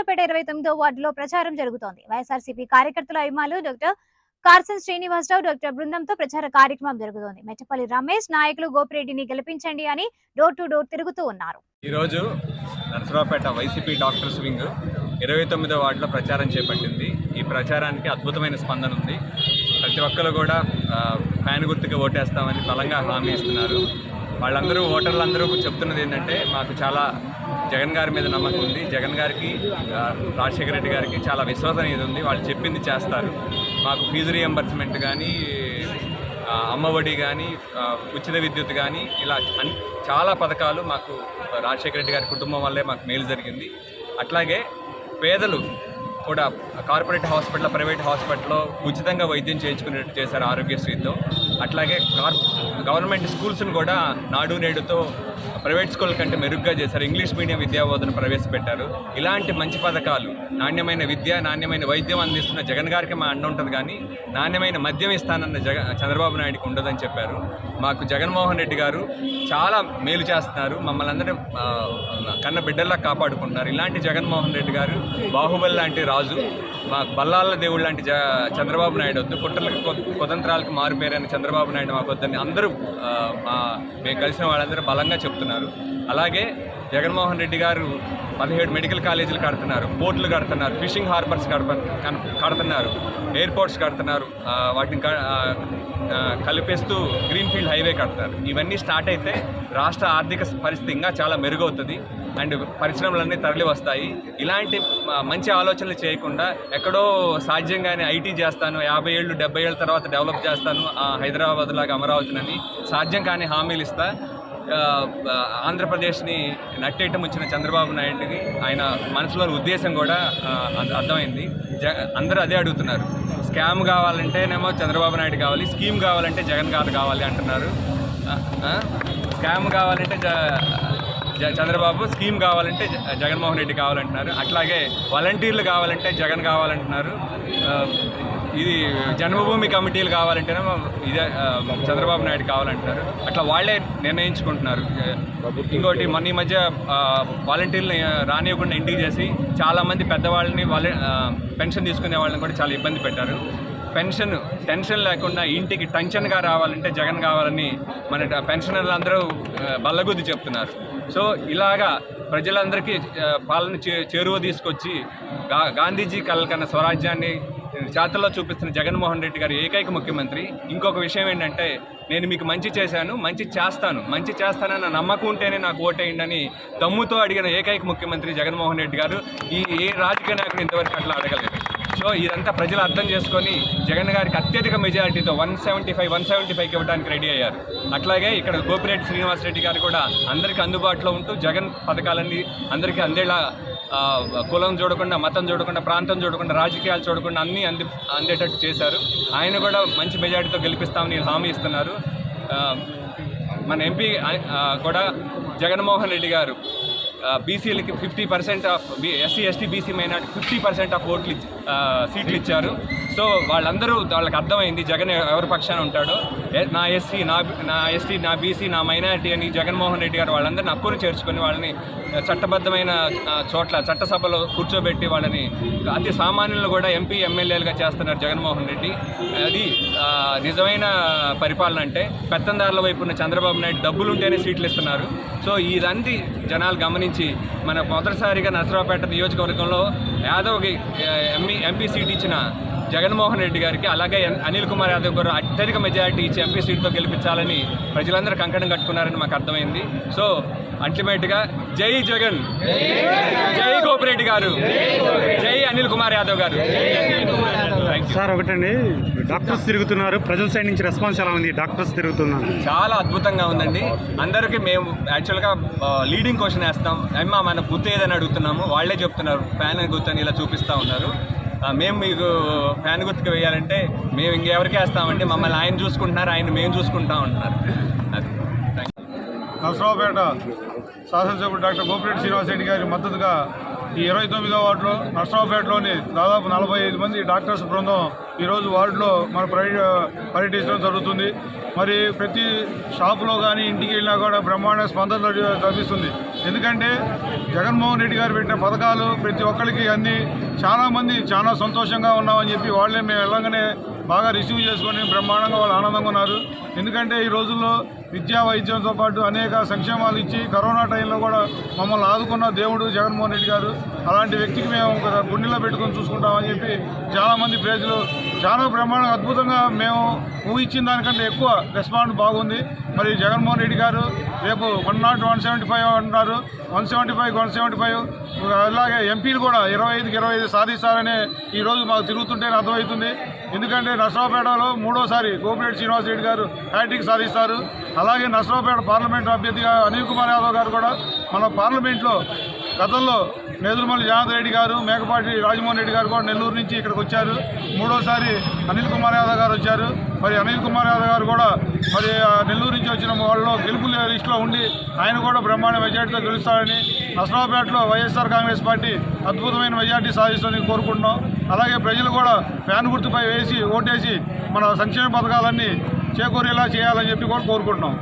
నర్సరావుపేట 29వ వార్డులో ప్రచారం జరుగుతోంది. వైఎస్ఆర్సీపీ కార్యకర్తల అభిమానులు డాక్టర్ కార్సన్ శ్రీనివాసరావు డాక్టర్ బృందంతో ప్రచార కార్యక్రమం జరుగుతోంది. మెచ్చపల్లి రమేష్ నాయకులు గోపిరెడ్డిని గెలిపించండి అని డోర్ టు డోర్ తిరుగుతూ ఉన్నారు. ఈ రోజు నర్సరావుపేట వైసీపీ డాక్టర్స్ వింగ్ 29వ వార్డులో ప్రచారం చేపట్టింది. ఈ ప్రచారానికి అద్భుతమైన స్పందన ఉంది. ప్రతి ఒక్కరు కూడా ఫ్యాన్ గుర్తుగా ఓటేస్తామని బలంగా హామీ ఇస్తున్నారు. వాళ్ళందరూ ఓటర్లందరూ చెప్తున్నది ఏంటంటే మాకు చాలా జగన్ గారి మీద నమ్మకం ఉంది, జగన్ గారికి రాజశేఖర రెడ్డి గారికి చాలా విశ్వసనీయత ఉంది, వాళ్ళు చెప్పింది చేస్తారు. మాకు ఫీజు రియంబర్స్మెంట్ కానీ, అమ్మఒడి కానీ, ఉచిత విద్యుత్ కానీ, ఇలా చాలా పథకాలు మాకు రాజశేఖర రెడ్డి గారి కుటుంబం వల్లే మాకు మేలు జరిగింది. అట్లాగే పేదలు కూడా కార్పొరేట్ హాస్పిటల్, ప్రైవేట్ హాస్పిటల్లో ఉచితంగా వైద్యం చేయించుకునేట్టు చేశారు ఆరోగ్యశ్రీతో. అట్లాగే గవర్నమెంట్ స్కూల్స్ను కూడా నాడు నేడుతో ప్రైవేట్ స్కూల్ కంటే మెరుగ్గా చేశారు. ఇంగ్లీష్ మీడియం విద్యా బోధన ప్రవేశపెట్టారు. ఇలాంటి మంచి పథకాలు, నాణ్యమైన విద్య, నాణ్యమైన వైద్యం అందిస్తున్న జగన్ గారికి మా అండ ఉంటుంది, కానీ నాణ్యమైన మద్యం ఇస్తానన్న చంద్రబాబు నాయుడుకి ఉండదని చెప్పారు. మాకు జగన్మోహన్ రెడ్డి గారు చాలా మేలు చేస్తున్నారు, మమ్మల్ని అందరూ కన్న బిడ్డల్లా కాపాడుకుంటున్నారు. ఇలాంటి జగన్మోహన్ రెడ్డి గారు బాహుబలి లాంటి రాజు, మాకు బల్లాల దేవుడు లాంటి చంద్రబాబు నాయుడు వద్దు, కుట్రలకు కుతంత్రాలకు మారుపేరైన చంద్రబాబు నాయుడు మాకు వద్దని అందరూ మేము కలిసిన వాళ్ళందరూ బలంగా చెప్తున్నారు. అలాగే జగన్మోహన్ రెడ్డి గారు 17 మెడికల్ కాలేజీలు కడుతున్నారు, పోర్టులు కడుతున్నారు, ఫిషింగ్ హార్బర్స్ కడుతున్నారు, ఎయిర్పోర్ట్స్ కడుతున్నారు, వాటిని కలిపేస్తూ గ్రీన్ఫీల్డ్ హైవే కడుతున్నారు. ఇవన్నీ స్టార్ట్ అయితే రాష్ట్ర ఆర్థిక పరిస్థితి ఇంకా చాలా మెరుగవుతుంది అండ్ పరిశ్రమలన్నీ తరలి వస్తాయి. ఇలాంటి మంచి ఆలోచనలు చేయకుండా ఎక్కడో సాధ్యంగానే ఐటీ చేస్తాను, 50 ఏళ్ళు 70 ఏళ్ళ తర్వాత డెవలప్ చేస్తాను హైదరాబాద్ లాగా అమరావతిని సాధ్యం కానీ హామీలు ఇస్తా ఆంధ్రప్రదేశ్ని నట్టేయటం వచ్చిన చంద్రబాబు నాయుడికి ఆయన మనసులోని ఉద్దేశం కూడా అర్థమైంది. అందరూ అదే అడుగుతున్నారు. స్కామ్ కావాలంటేనేమో చంద్రబాబు నాయుడు కావాలి, స్కీమ్ కావాలంటే జగన్ గారు కావాలి అంటున్నారు. స్కామ్ కావాలంటే చంద్రబాబు, స్కీమ్ కావాలంటే జగన్మోహన్ రెడ్డి కావాలంటున్నారు. అట్లాగే వాలంటీర్లు కావాలంటే జగన్ కావాలంటున్నారు. ఇది జన్మభూమి కమిటీలు కావాలంటేనేమో ఇదే చంద్రబాబు నాయుడు కావాలంటున్నారు. అట్లా వాళ్ళే నిర్ణయించుకుంటున్నారు. ఇంకోటి మొన్న ఈ మధ్య వాలంటీర్లు రానివ్వకుండా ఇంటికి చేసి చాలామంది పెద్దవాళ్ళని పెన్షన్ తీసుకునే వాళ్ళని కూడా చాలా ఇబ్బంది పెట్టారు. టెన్షన్ లేకుండా ఇంటికి టెన్షన్గా రావాలంటే జగన్ కావాలని మన పెన్షనర్లు అందరూ బల్లగుద్ది చెప్తున్నారు. సో ఇలాగా ప్రజలందరికీ పాలన చేరువ తీసుకొచ్చి గాంధీజీ కలకన్న స్వరాజ్యాన్ని చేతల్లో చూపిస్తున్న జగన్మోహన్ రెడ్డి గారు ఏకైక ముఖ్యమంత్రి. ఇంకొక విషయం ఏంటంటే, నేను మీకు మంచి చేశాను, మంచి చేస్తానన్న నమ్మకం ఉంటేనే నాకు ఓటేయండి అని దమ్ముతో అడిగిన ఏకైక ముఖ్యమంత్రి జగన్మోహన్ రెడ్డి గారు. ఏ రాజకీయ నాయకుడు ఇంతవరకు అట్లా అడగలేదు. సో ఇదంతా ప్రజలు అర్థం చేసుకొని జగన్ గారికి అత్యధిక మెజారిటీతో 175 ఇవ్వడానికి రెడీ అయ్యారు. అట్లాగే ఇక్కడ గోపిరెడ్డి శ్రీనివాసరెడ్డి గారు కూడా అందరికీ అందుబాటులో ఉంటూ జగన్ పథకాలన్నీ అందరికీ అందేలా, కులం చూడకుండా, మతం చూడకుండా, ప్రాంతం చూడకుండా, రాజకీయాలు చూడకుండా అన్నీ అందేటట్టు చేశారు. ఆయన కూడా మంచి మెజారిటీతో గెలిపిస్తామని హామీ ఇస్తున్నారు. మన ఎంపీ కూడా జగన్మోహన్ రెడ్డి గారు బీసీలకి 50% of SC ST BC minority 50% of సీట్లు ఇచ్చారు. సో వాళ్ళకి అర్థమైంది జగన్ ఎవరి పక్షాన ఉంటాడో. నా ఎస్టీ నా బీసీ నా మైనారిటీ అని జగన్మోహన్ రెడ్డి గారు వాళ్ళందరినీ హక్కును చేర్చుకొని వాళ్ళని చట్టబద్ధమైన చోట్ల చట్టసభలో కూర్చోబెట్టి వాళ్ళని అతి సామాన్యులను కూడా ఎంపీ ఎమ్మెల్యేలుగా చేస్తున్నారు జగన్మోహన్ రెడ్డి. అది నిజమైన పరిపాలన అంటే. పెత్తందారుల వైపు ఉన్న చంద్రబాబు నాయుడు డబ్బులుంటేనే సీట్లు ఇస్తున్నారు. సో ఇదంతా జనాలు గమనించి మన మొదటిసారిగా నర్సరావుపేట నియోజకవర్గంలో యాదవ్కి ఎంపీ సీట్ ఇచ్చిన జగన్మోహన్ రెడ్డి గారికి, అలాగే అనిల్ కుమార్ యాదవ్ గారు అత్యధిక మెజారిటీ ఇచ్చి ఎంపీ సీట్తో గెలిపించాలని ప్రజలందరూ కంకణం కట్టుకున్నారని మాకు అర్థమైంది. సో అల్టిమేట్గా జై జగన్, జై గోపిరెడ్డి గారు, జై అనిల్ కుమార్ యాదవ్ గారు. సార్ ఒకటండి, డాక్టర్స్ తిరుగుతున్నారు, ప్రజల సైడ్ నుంచి రెస్పాన్స్ ఎలా ఉంది? డాక్టర్స్ తిరుగుతున్నారు, చాలా అద్భుతంగా ఉందండి. అందరికీ మేము యాక్చువల్గా లీడింగ్ క్వశ్చన్ వేస్తాం, అమ్మా మన బుద్ధి ఏదని అడుగుతున్నాము, వాళ్ళే చెప్తున్నారు ఫ్యాన్ కూర్చొని ఇలా చూపిస్తూ ఉన్నారు. మేము మీకు ఫ్యాన్ గుర్తుకు వేయాలంటే మేము ఇంకెవరికి వేస్తామండి, మమ్మల్ని ఆయన చూసుకుంటున్నారు, ఆయన మేము చూసుకుంటా ఉంటున్నారు. అది నర్సరావుపేట శాసనసభ్యుడు డాక్టర్ గోపిరెడ్డి శ్రీనివాసరెడ్డి గారి మద్దతుగా ఈ 29వ వార్డులో నర్సరావుపేటలోని దాదాపు 45 మంది డాక్టర్స్ బృందం ఈరోజు వార్డులో మన పర్యటించడం జరుగుతుంది. మరి ప్రతి షాపులో కానీ ఇంటికి వెళ్ళినా కూడా బ్రహ్మాండ స్పందన లభిస్తుంది. ఎందుకంటే జగన్మోహన్ రెడ్డి గారు పెట్టిన పథకాలు ప్రతి ఒక్కరికి అన్నీ చాలామంది చాలా సంతోషంగా ఉన్నామని చెప్పి వాళ్ళే మేము వెళ్ళగానే బాగా రిసీవ్ చేసుకొని బ్రహ్మాండంగా వాళ్ళు ఆనందంగా ఉన్నారు. ఎందుకంటే ఈ రోజుల్లో విద్యా వైద్యంతో పాటు అనేక సంక్షేమాలు ఇచ్చి కరోనా టైంలో కూడా మమ్మల్ని ఆదుకున్న దేవుడు జగన్మోహన్ రెడ్డి గారు. అలాంటి వ్యక్తికి మేము గుండెలో పెట్టుకొని చూసుకుంటామని చెప్పి చాలామంది ప్రజలు చాలా బ్రహ్మాండంగా అద్భుతంగా మేము ఊహించిన దానికంటే ఎక్కువ రెస్పాండ్ బాగుంది. మరి జగన్మోహన్ రెడ్డి గారు రేపు 100, 175 అంటున్నారు, 175, 175 అలాగే ఎంపీలు కూడా 25కి 25 సాధిస్తారనే ఈరోజు మాకు తిరుగుతుంటేనే అర్థమవుతుంది. ఎందుకంటే నర్సరావుపేటలో 3వ సారి గోపిరెడ్డి శ్రీనివాస్ రెడ్డి గారు హ్యాట్రిక్ సాధిస్తారు. అలాగే నర్సరావుపేట పార్లమెంట్ అభ్యర్థిగా అనిల్ కుమార్ యాదవ్ గారు కూడా మన పార్లమెంట్లో గతంలో నేదురుమల్లి జనార్దన్ రెడ్డి గారు, మేకపాటి రాజమోహన్ రెడ్డి గారు కూడా నెల్లూరు నుంచి ఇక్కడికి వచ్చారు. 3వ సారి అనిల్ కుమార్ యాదవ్ గారు వచ్చారు. మరి అనిల్ కుమార్ యాదవ్ గారు కూడా మరి నెల్లూరు నుంచి వచ్చిన వాళ్ళలో గెలుపు లిస్టులో ఉండి ఆయన కూడా బ్రహ్మాండ మెజార్టీతో గెలుస్తారని, నర్సరావుపేటలో వైఎస్ఆర్ కాంగ్రెస్ పార్టీ అద్భుతమైన మెజార్టీ సాధిస్తుందని కోరుకుంటున్నాం. అలాగే ప్రజలు కూడా ఫ్యాన్ గుర్తుపై వేసి ఓటేసి మన సంక్షేమ పథకాలన్నీ చేకూరేలా చేయాలని చెప్పి కూడా కోరుకుంటున్నాం.